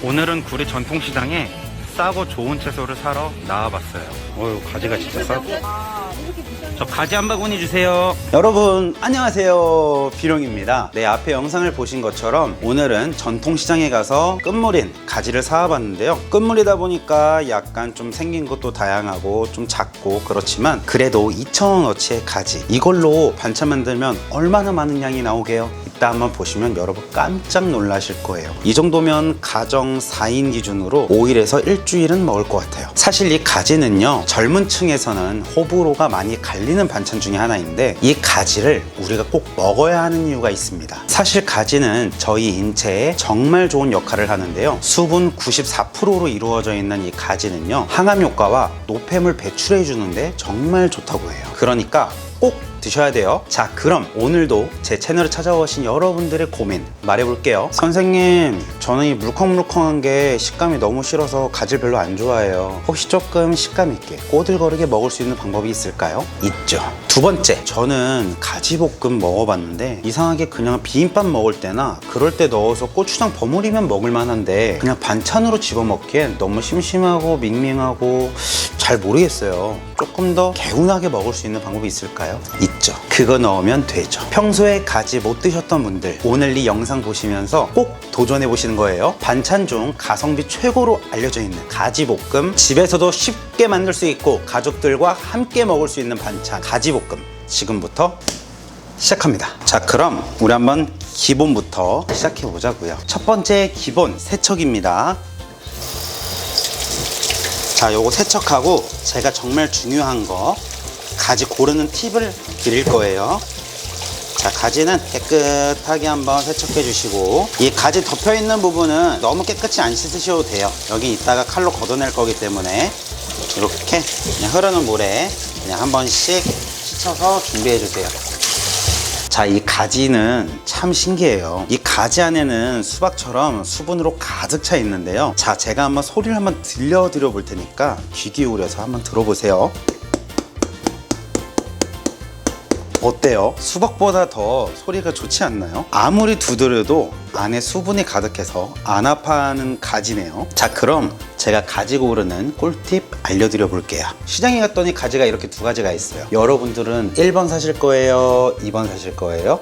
오늘은 구리 전통시장에 싸고 좋은 채소를 사러 나와봤어요. 어휴, 가지가 진짜 싸. 저 가지 한 바구니 주세요. 여러분 안녕하세요, 비룡입니다. 네, 앞에 영상을 보신 것처럼 오늘은 전통시장에 가서 끝물인 가지를 사와봤는데요. 끝물이다 보니까 약간 좀 생긴 것도 다양하고 좀 작고 그렇지만 그래도 2,000원어치의 가지, 이걸로 반찬 만들면 얼마나 많은 양이 나오게요? 이따 한번 보시면 여러분 깜짝 놀라실 거예요. 이 정도면 가정 4인 기준으로 5일에서 일주일은 먹을 것 같아요. 사실 이 가지는요, 젊은 층에서는 호불호가 많이 갈리는 반찬 중에 하나인데, 이 가지를 우리가 꼭 먹어야 하는 이유가 있습니다. 사실 가지는 저희 인체에 정말 좋은 역할을 하는데요, 수분 94%로 이루어져 있는 이 가지는요, 항암 효과와 노폐물 배출해 주는데 정말 좋다고 해요. 그러니까 꼭 드셔야 돼요. 자, 그럼 오늘도 제 채널을 찾아오신 여러분들의 고민 말해볼게요. 선생님, 저는 이 물컹물컹한 게 식감이 너무 싫어서 가지를 별로 안 좋아해요. 혹시 조금 식감 있게 꼬들거리게 먹을 수 있는 방법이 있을까요? 있죠. 두 번째, 저는 가지볶음 먹어봤는데 이상하게 그냥 비빔밥 먹을 때나 그럴 때 넣어서 고추장 버무리면 먹을 만한데 그냥 반찬으로 집어먹기엔 너무 심심하고 밍밍하고 잘 모르겠어요. 조금 더 개운하게 먹을 수 있는 방법이 있을까요? 있죠. 그거 넣으면 되죠. 평소에 가지 못 드셨던 분들, 오늘 이 영상 보시면서 꼭 도전해 보시는 거예요. 반찬 중 가성비 최고로 알려져 있는 가지볶음, 집에서도 쉽게 만들 수 있고 가족들과 함께 먹을 수 있는 반찬 가지볶음, 지금부터 시작합니다. 자, 그럼 우리 한번 기본부터 시작해 보자고요. 첫 번째 기본, 세척입니다. 자, 요거 세척하고 제가 정말 중요한 거, 가지 고르는 팁을 드릴 거예요. 자, 가지는 깨끗하게 한번 세척해 주시고, 이 가지 덮여 있는 부분은 너무 깨끗이 안 씻으셔도 돼요. 여기 이따가 칼로 걷어낼 거기 때문에 이렇게 그냥 흐르는 물에 그냥 한 번씩 씻어서 준비해 주세요. 자, 이 가지는 참 신기해요. 이 가지 안에는 수박처럼 수분으로 가득 차 있는데요. 자, 제가 한번 소리를 한번 들려드려 볼 테니까 귀 기울여서 한번 들어보세요. 어때요? 수박보다 더 소리가 좋지 않나요? 아무리 두드려도 안에 수분이 가득해서 안 아파하는 가지네요. 자, 그럼 제가 가지 고르는 꿀팁 알려드려 볼게요. 시장에 갔더니 가지가 이렇게 두 가지가 있어요. 여러분들은 1번 사실 거예요? 2번 사실 거예요?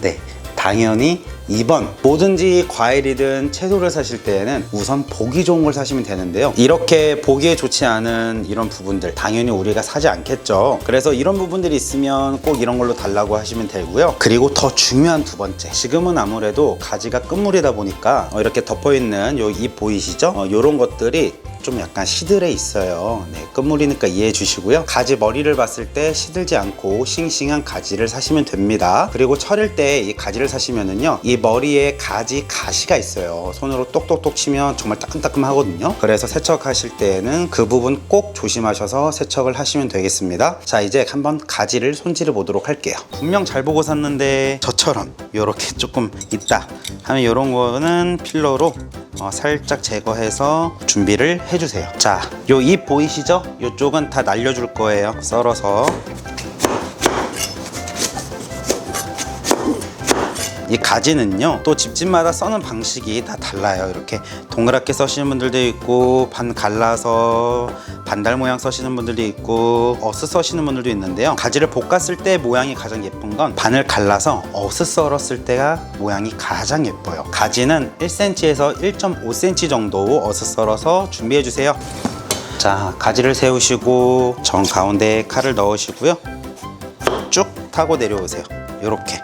네, 당연히 2번. 뭐든지 과일이든 채소를 사실 때에는 우선 보기 좋은 걸 사시면 되는데요, 이렇게 보기에 좋지 않은 이런 부분들 당연히 우리가 사지 않겠죠. 그래서 이런 부분들이 있으면 꼭 이런 걸로 달라고 하시면 되고요. 그리고 더 중요한 두 번째, 지금은 아무래도 가지가 끝물이다 보니까 이렇게 덮어있는 요 잎 보이시죠? 요런 것들이 좀 약간 시들해 있어요. 네, 끝물이니까 이해해 주시고요. 가지 머리를 봤을 때 시들지 않고 싱싱한 가지를 사시면 됩니다. 그리고 철일 때 이 가지를 사시면은요, 이 머리에 가지 가시가 있어요. 손으로 똑똑똑 치면 정말 따끔따끔 하거든요. 그래서 세척하실 때에는 그 부분 꼭 조심하셔서 세척을 하시면 되겠습니다. 자, 이제 한번 가지를 손질해 보도록 할게요. 분명 잘 보고 샀는데 저처럼 이렇게 조금 있다 하면 이런 거는 필러로 살짝 제거해서 준비를 해주세요. 자, 요 잎 보이시죠? 요쪽은 다 날려줄 거예요. 썰어서. 이 가지는요, 또 집집마다 써는 방식이 다 달라요. 이렇게 동그랗게 써시는 분들도 있고, 반 갈라서 반달 모양 써시는 분들도 있고, 어슷 써시는 분들도 있는데요, 가지를 볶았을 때 모양이 가장 예쁜 건 반을 갈라서 어슷 썰었을 때가 모양이 가장 예뻐요. 가지는 1cm에서 1.5cm 정도 어슷 썰어서 준비해 주세요. 자, 가지를 세우시고 정 가운데에 칼을 넣으시고요, 쭉 타고 내려오세요. 요렇게.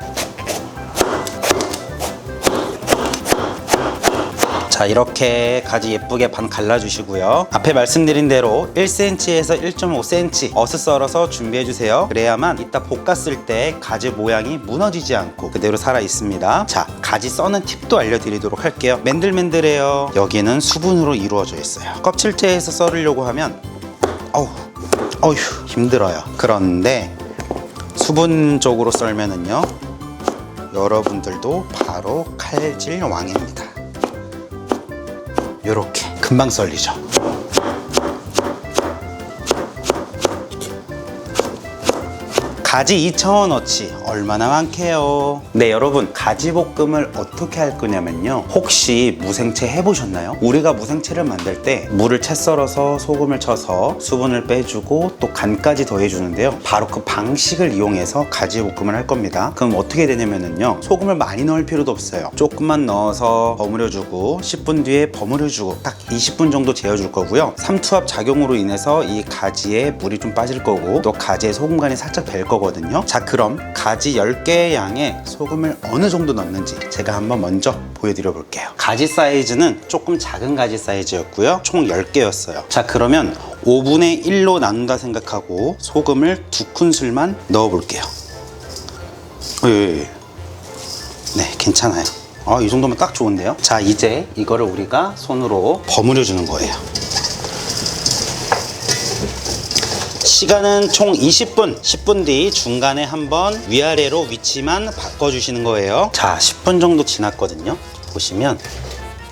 자, 이렇게 가지 예쁘게 반 갈라주시고요. 앞에 말씀드린 대로 1cm에서 1.5cm 어슷 썰어서 준비해주세요. 그래야만 이따 볶았을 때 가지 모양이 무너지지 않고 그대로 살아 있습니다. 자, 가지 써는 팁도 알려드리도록 할게요. 맨들맨들해요. 여기는 수분으로 이루어져 있어요. 껍질째에서 썰으려고 하면 어휴 힘들어요. 그런데 수분 쪽으로 썰면은요, 여러분들도 바로 칼질 왕입니다. 요렇게 금방 썰리죠. 가지 2,000원어치 얼마나 많게요. 네, 여러분, 가지볶음을 어떻게 할 거냐면요, 혹시 무생채 해보셨나요? 우리가 무생채를 만들 때 물을 채 썰어서 소금을 쳐서 수분을 빼주고 또 간까지 더해주는데요, 바로 그 방식을 이용해서 가지볶음을 할 겁니다. 그럼 어떻게 되냐면요, 소금을 많이 넣을 필요도 없어요. 조금만 넣어서 버무려주고 10분 뒤에 버무려주고 딱 20분 정도 재워줄 거고요. 삼투압 작용으로 인해서 이 가지에 물이 좀 빠질 거고 또 가지에 소금간이 살짝 벨 거거든요. 자, 그럼 가지 10개의 양에 소금을 어느 정도 넣는지 제가 한번 먼저 보여드려 볼게요. 가지 사이즈는 조금 작은 가지 사이즈였고요, 총 10개였어요. 자, 그러면 5분의 1로 나눈다 생각하고 소금을 2큰술만 넣어 볼게요. 네, 괜찮아요. 이 정도면 딱 좋은데요. 자, 이제 이거를 우리가 손으로 버무려 주는 거예요. 시간은 총 20분. 10분 뒤 중간에 한번 위아래로 위치만 바꿔주시는 거예요. 자, 10분 정도 지났거든요. 보시면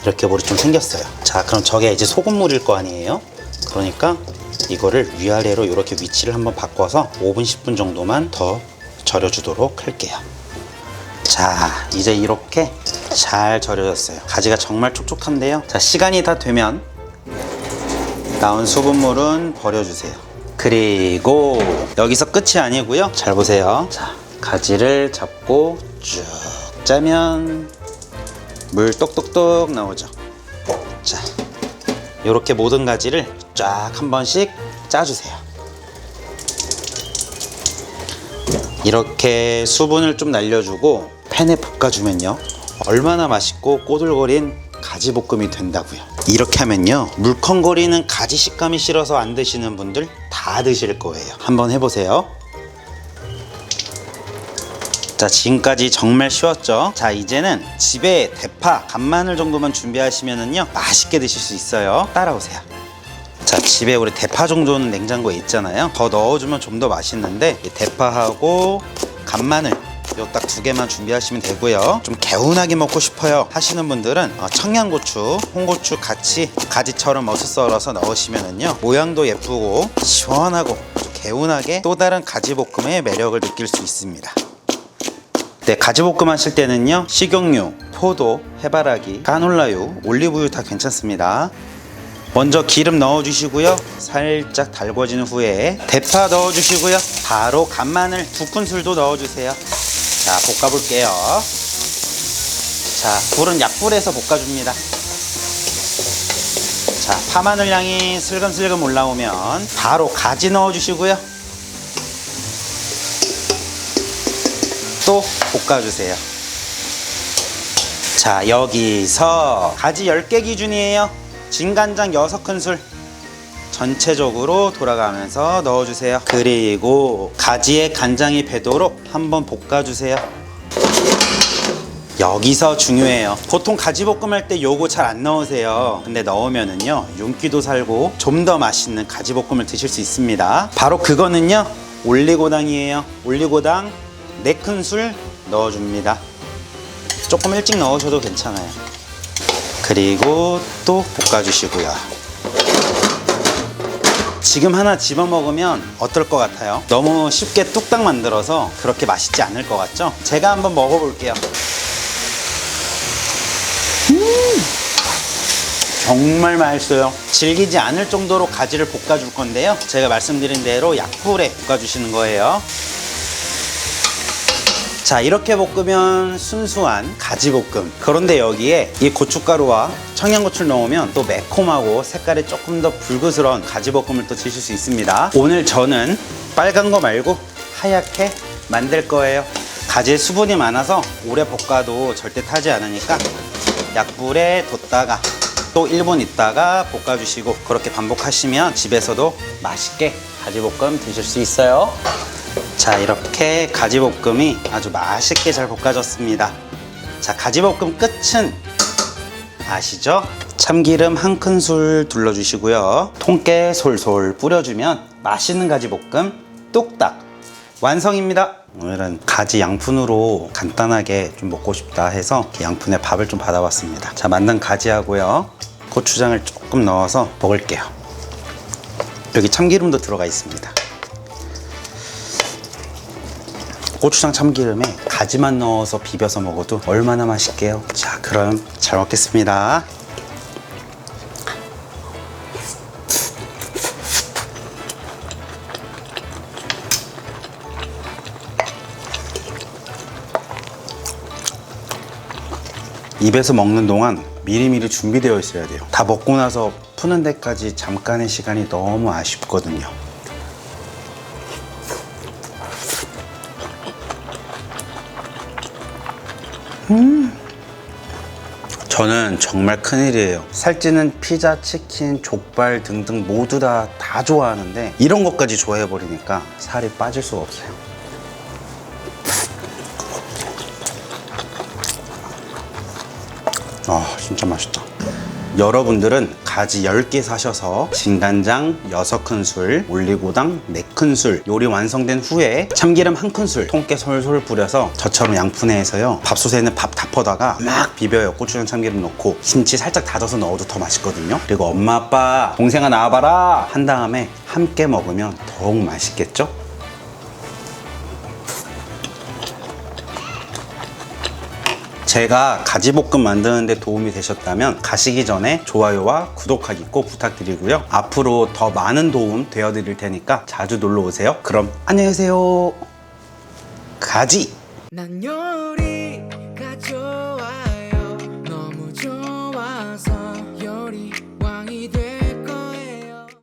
이렇게 물이 좀 생겼어요. 자, 그럼 저게 이제 소금물일 거 아니에요. 그러니까 이거를 위아래로 이렇게 위치를 한번 바꿔서 5분, 10분 정도만 더 절여주도록 할게요. 자, 이제 이렇게 잘 절여졌어요. 가지가 정말 촉촉한데요. 자, 시간이 다 되면 나온 수분물은 버려주세요. 그리고 여기서 끝이 아니고요. 잘 보세요. 자, 가지를 잡고 쭉 짜면 물 똑똑똑 나오죠. 자, 이렇게 모든 가지를 쫙 한 번씩 짜주세요. 이렇게 수분을 좀 날려주고 팬에 볶아주면요, 얼마나 맛있고 꼬들거린 가지볶음이 된다고요. 이렇게 하면요, 물컹거리는 가지 식감이 싫어서 안 드시는 분들 다 드실 거예요. 한번 해보세요. 자, 지금까지 정말 쉬웠죠? 자, 이제는 집에 대파, 간마늘 정도만 준비하시면은요, 맛있게 드실 수 있어요. 따라오세요. 자, 집에 우리 대파 정도는 냉장고에 있잖아요. 더 넣어주면 좀 더 맛있는데 이 대파하고 간마늘 요 딱 2개만 준비하시면 되고요. 좀 개운하게 먹고 싶어요 하시는 분들은 청양고추, 홍고추 같이 가지처럼 어슷 썰어서 넣으시면은요, 모양도 예쁘고 시원하고 개운하게 또 다른 가지볶음의 매력을 느낄 수 있습니다. 네, 가지볶음 하실 때는요, 식용유, 포도, 해바라기, 까놀라유, 올리브유 다 괜찮습니다. 먼저 기름 넣어주시고요, 살짝 달궈진 후에 대파 넣어주시고요, 바로 간마늘 2큰술도 넣어주세요. 자, 볶아볼게요. 자, 불은 약불에서 볶아줍니다. 자, 파마늘 향이 슬금슬금 올라오면 바로 가지 넣어주시고요, 또 볶아주세요. 자, 여기서 가지 10개 기준이에요. 진간장 6큰술 전체적으로 돌아가면서 넣어주세요. 그리고 가지에 간장이 배도록 한번 볶아주세요. 여기서 중요해요. 보통 가지볶음 할 때 요거 잘 안 넣으세요. 근데 넣으면은요, 윤기도 살고 좀 더 맛있는 가지볶음을 드실 수 있습니다. 바로 그거는요, 올리고당이에요. 올리고당 4큰술 넣어줍니다. 조금 일찍 넣으셔도 괜찮아요. 그리고 또 볶아주시고요. 지금 하나 집어 먹으면 어떨 것 같아요? 너무 쉽게 뚝딱 만들어서 그렇게 맛있지 않을 것 같죠? 제가 한번 먹어볼게요. 정말 맛있어요. 질기지 않을 정도로 가지를 볶아줄 건데요, 제가 말씀드린 대로 약불에 볶아주시는 거예요. 자, 이렇게 볶으면 순수한 가지볶음. 그런데 여기에 이 고춧가루와 청양고추를 넣으면 또 매콤하고 색깔이 조금 더 붉으스러운 가지볶음을 또 드실 수 있습니다. 오늘 저는 빨간 거 말고 하얗게 만들 거예요. 가지에 수분이 많아서 오래 볶아도 절대 타지 않으니까 약불에 뒀다가 또 1분 있다가 볶아주시고 그렇게 반복하시면 집에서도 맛있게 가지볶음 드실 수 있어요. 자, 이렇게 가지볶음이 아주 맛있게 잘 볶아졌습니다. 자, 가지볶음 끝은 아시죠? 참기름 1큰술 둘러주시고요, 통깨 솔솔 뿌려주면 맛있는 가지볶음 뚝딱 완성입니다. 오늘은 가지 양푼으로 간단하게 좀 먹고 싶다 해서 양푼에 밥을 좀 받아봤습니다. 자, 만든 가지하고요, 고추장을 조금 넣어서 먹을게요. 여기 참기름도 들어가 있습니다. 고추장 참기름에 가지만 넣어서 비벼서 먹어도 얼마나 맛있게요. 자, 그럼 잘 먹겠습니다. 입에서 먹는 동안 미리미리 준비되어 있어야 돼요. 다 먹고 나서 푸는 데까지 잠깐의 시간이 너무 아쉽거든요. 저는 정말 큰일이에요. 살찌는 피자, 치킨, 족발 등등 모두 다 좋아하는데 이런 것까지 좋아해버리니까 살이 빠질 수가 없어요. 아, 진짜 맛있다. 여러분들은 가지 10개 사셔서 진간장 6큰술, 올리고당 4큰술 요리 완성된 후에 참기름 1큰술 통깨 솔솔 뿌려서 저처럼 양푼에 해서요, 밥솥에는 밥 다 퍼다가 막 비벼요. 고추장 참기름 넣고 김치 살짝 다져서 넣어도 더 맛있거든요. 그리고 엄마 아빠 동생아 나와봐라 한 다음에 함께 먹으면 더욱 맛있겠죠? 제가 가지볶음 만드는데 도움이 되셨다면 가시기 전에 좋아요와 구독하기 꼭 부탁드리고요. 앞으로 더 많은 도움 되어드릴 테니까 자주 놀러 오세요. 그럼 안녕히 계세요. 가지! 난 요리가 좋아